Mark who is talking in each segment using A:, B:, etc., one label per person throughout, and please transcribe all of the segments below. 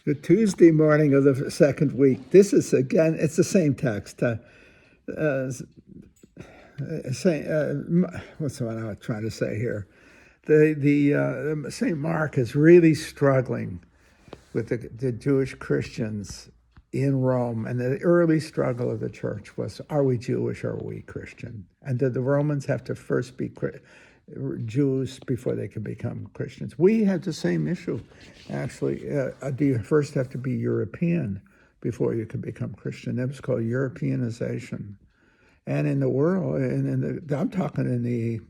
A: The Tuesday morning of the second week. This is again, it's the same text. What's what I was trying to say here? The Saint Mark is really struggling with the Jewish Christians in Rome, and the early struggle of the church was: Are we Jewish or are we Christian? And did the Romans have to first be Jews before they could become Christians? We had the same issue, actually. Do you first have to be European before you can become Christian? That was called Europeanization. And in the world, I'm talking in the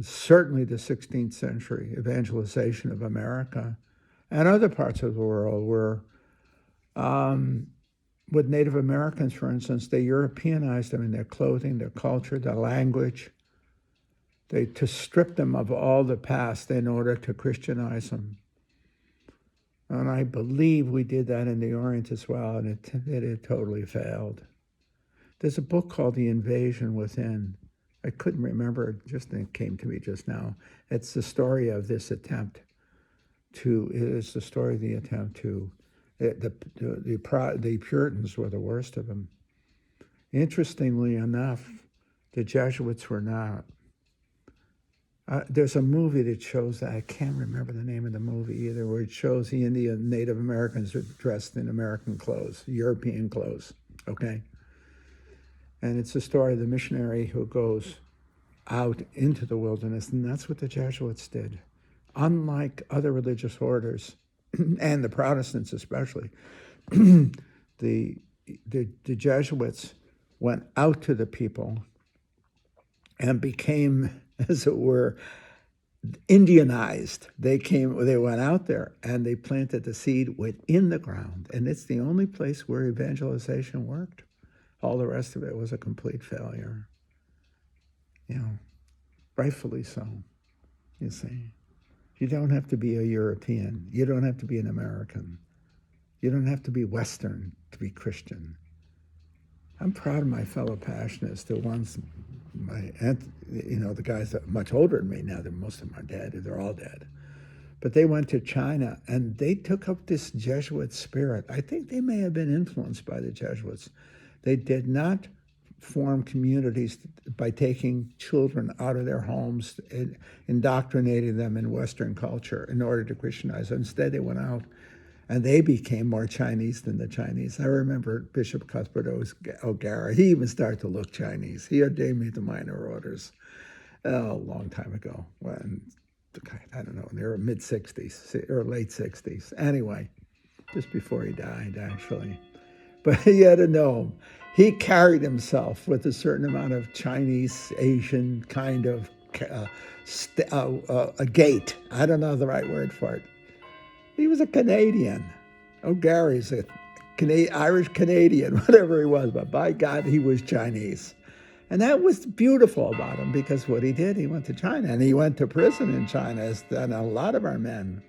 A: certainly the 16th century evangelization of America and other parts of the world were with Native Americans, for instance, they Europeanized them in their clothing, their culture, their language. To strip them of all the past in order to Christianize them. And I believe we did that in the Orient as well, and it totally failed. There's a book called The Invasion Within. I couldn't remember it, it came to me just now. It's the story of this attempt the Puritans were the worst of them. Interestingly enough, the Jesuits were not. There's a movie that shows that. I can't remember the name of the movie either, where it shows the Indian Native Americans are dressed in American clothes, European clothes, okay? And it's the story of the missionary who goes out into the wilderness, and that's what the Jesuits did. Unlike other religious orders, and the Protestants especially, the Jesuits went out to the people and became, as it were, Indianized. They went out there and they planted the seed within the ground. And it's the only place where evangelization worked. All the rest of it was a complete failure. Rightfully so, you see. You don't have to be a European. You don't have to be an American. You don't have to be Western to be Christian. I'm proud of my fellow Passionists, the ones, the guys that are much older than me now. Most of them are dead. They're all dead. But they went to China and they took up this Jesuit spirit. I think they may have been influenced by the Jesuits. They did not form communities by taking children out of their homes and indoctrinating them in Western culture in order to Christianize them. Instead, they went out and they became more Chinese than the Chinese. I remember Bishop Cuthbert O'Gara. He even started to look Chinese. He ordained me to minor orders a long time ago. When, I don't know, in their mid-60s or late 60s. Anyway, just before he died, actually. But he had to know. He carried himself with a certain amount of Chinese, Asian kind of a gait. I don't know the right word for it. He was a Canadian. O'Gary's a Irish Canadian, whatever he was, but by God, he was Chinese. And that was beautiful about him, because what he did, he went to China, and he went to prison in China, as done a lot of our men.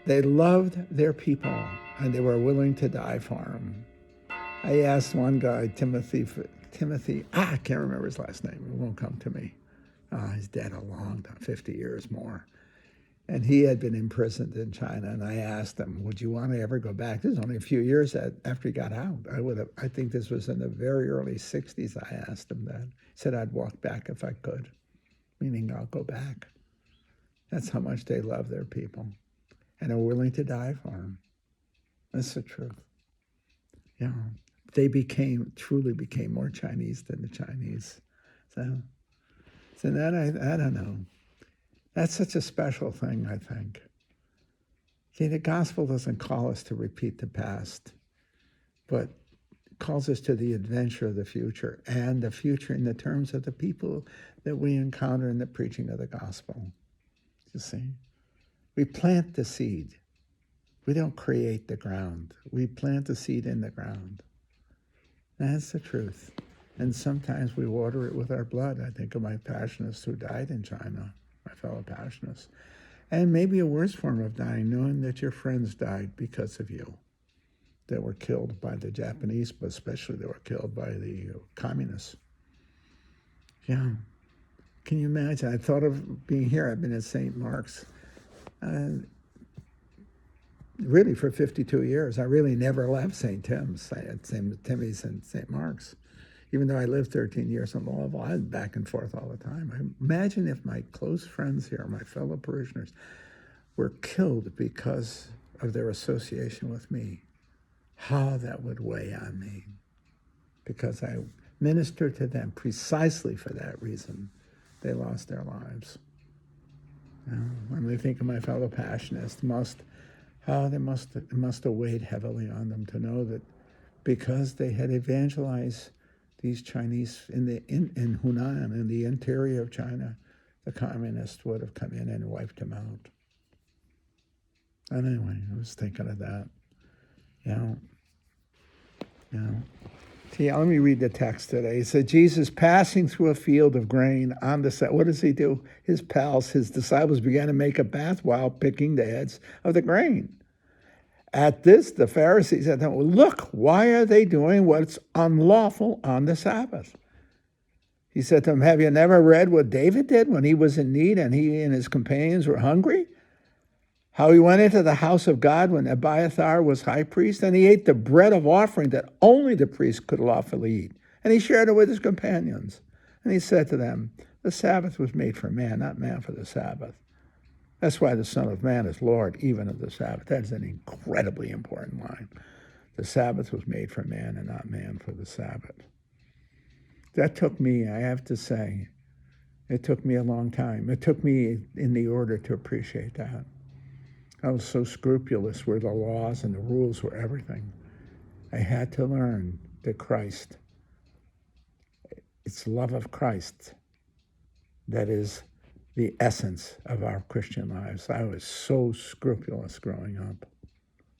A: They loved their people, and they were willing to die for them. I asked one guy, Timothy, I can't remember his last name. It won't come to me. He's dead a long time, 50 years more. And he had been imprisoned in China. And I asked him, would you want to ever go back? This is only a few years after he got out. I think this was in the very early 60s. I asked him that. He said, I'd walk back if I could, meaning I'll go back. That's how much they love their people and are willing to die for them. That's the truth. They truly became more Chinese than the Chinese. So that, I don't know. That's such a special thing, I think. See, the gospel doesn't call us to repeat the past, but calls us to the adventure of the future, and the future in the terms of the people that we encounter in the preaching of the gospel. You see? We plant the seed. We don't create the ground. We plant the seed in the ground. That's the truth. And sometimes we water it with our blood. I think of my Passionists who died in China, my fellow Passionists. And maybe a worse form of dying, knowing that your friends died because of you. They were killed by the Japanese, but especially they were killed by the communists. Yeah. Can you imagine? I thought of being here. I've been at St. Mark's. really for 52 years. I really never left St. Tim's, St. Timmy's and St. Mark's. Even though I lived 13 years on the level, I was back and forth all the time. Imagine if my close friends here, my fellow parishioners, were killed because of their association with me. How that would weigh on me. Because I ministered to them precisely for that reason. They lost their lives. When we think of my fellow Passionists, it must have weighed heavily on them to know that because they had evangelized these Chinese in Hunan, in the interior of China, the communists would have come in and wiped them out. And anyway, I was thinking of that. See, let me read the text today. It said, Jesus passing through a field of grain on the side. What does he do? His pals, his disciples began to make a bath while picking the heads of the grain. At this, the Pharisees said, look, why are they doing what's unlawful on the Sabbath? He said to them, have you never read what David did when he was in need and he and his companions were hungry? How he went into the house of God when Abiathar was high priest, and he ate the bread of offering that only the priest could lawfully eat. And he shared it with his companions. And he said to them, the Sabbath was made for man, not man for the Sabbath. That's why the Son of Man is Lord, even of the Sabbath. That's an incredibly important line. The Sabbath was made for man and not man for the Sabbath. That took me, I have to say, it took me a long time. It took me in the order to appreciate that. I was so scrupulous where the laws and the rules were everything. I had to learn that Christ, it's love of Christ that is the essence of our Christian lives. I was so scrupulous growing up,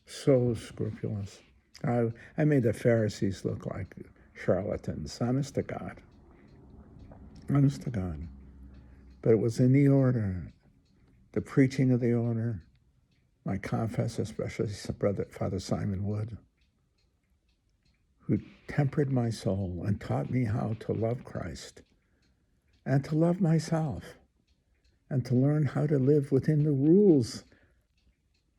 A: so scrupulous. I made the Pharisees look like charlatans, honest to God. Honest to God. But it was in the order, the preaching of the order. My confessor, especially Father Simon Wood, who tempered my soul and taught me how to love Christ and to love myself and to learn how to live within the rules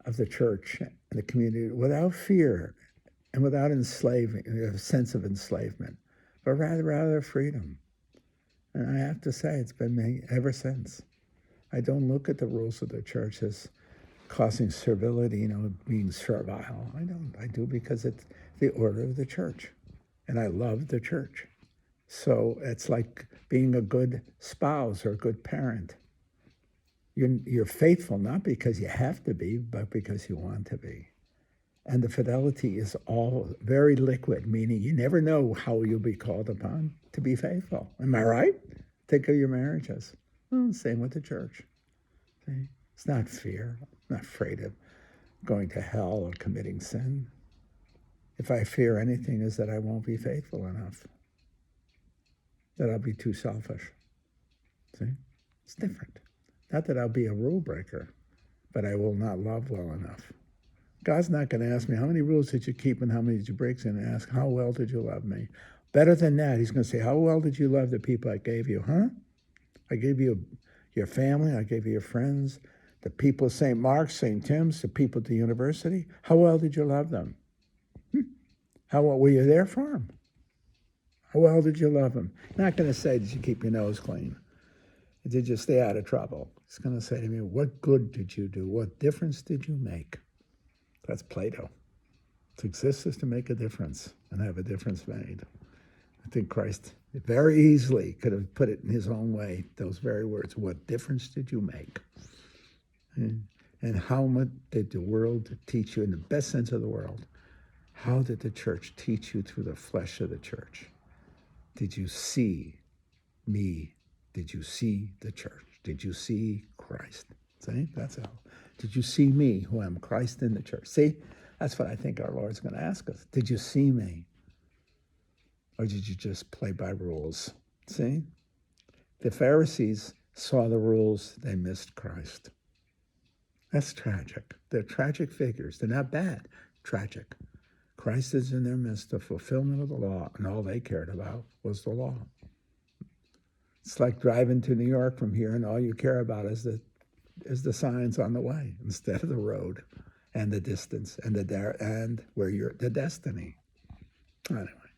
A: of the church and the community without fear and without enslaving, a sense of enslavement, but rather freedom. And I have to say, it's been me ever since. I don't look at the rules of the church as causing servility, being servile. I don't. I do because it's the order of the church. And I love the church. So it's like being a good spouse or a good parent. You're faithful not because you have to be, but because you want to be. And the fidelity is all very liquid, meaning you never know how you'll be called upon to be faithful. Am I right? Think of your marriages. Well, same with the church. See? It's not fear. I'm not afraid of going to hell or committing sin. If I fear anything, is that I won't be faithful enough, that I'll be too selfish. See? It's different. Not that I'll be a rule breaker, but I will not love well enough. God's not going to ask me, how many rules did you keep and how many did you break? He's going to ask, how well did you love me? Better than that, he's going to say, how well did you love the people I gave you? I gave you your family, I gave you your friends, the people of St. Mark's, St. Tim's, the people at the university. How well did you love them? How well were you there for them? How well did you love them? Not going to say, did you keep your nose clean? Did you stay out of trouble? He's going to say to me, what good did you do? What difference did you make? That's Plato. To exist is to make a difference and have a difference made. I think Christ very easily could have put it in his own way, those very words. What difference did you make? And how much did the world teach you, in the best sense of the world? How did the church teach you through the flesh of the church? Did you see me? Did you see the church? Did you see Christ? See, that's how. Did you see me, who am Christ in the church? See, that's what I think our Lord's going to ask us. Did you see me? Or did you just play by rules? See? The Pharisees saw the rules, they missed Christ. That's tragic. They're tragic figures. They're not bad, tragic. Christ is in their midst, the fulfillment of the law, and all they cared about was the law. It's like driving to New York from here, and all you care about is the signs on the way instead of the road. and the distance and and where you're the destiny. Anyway.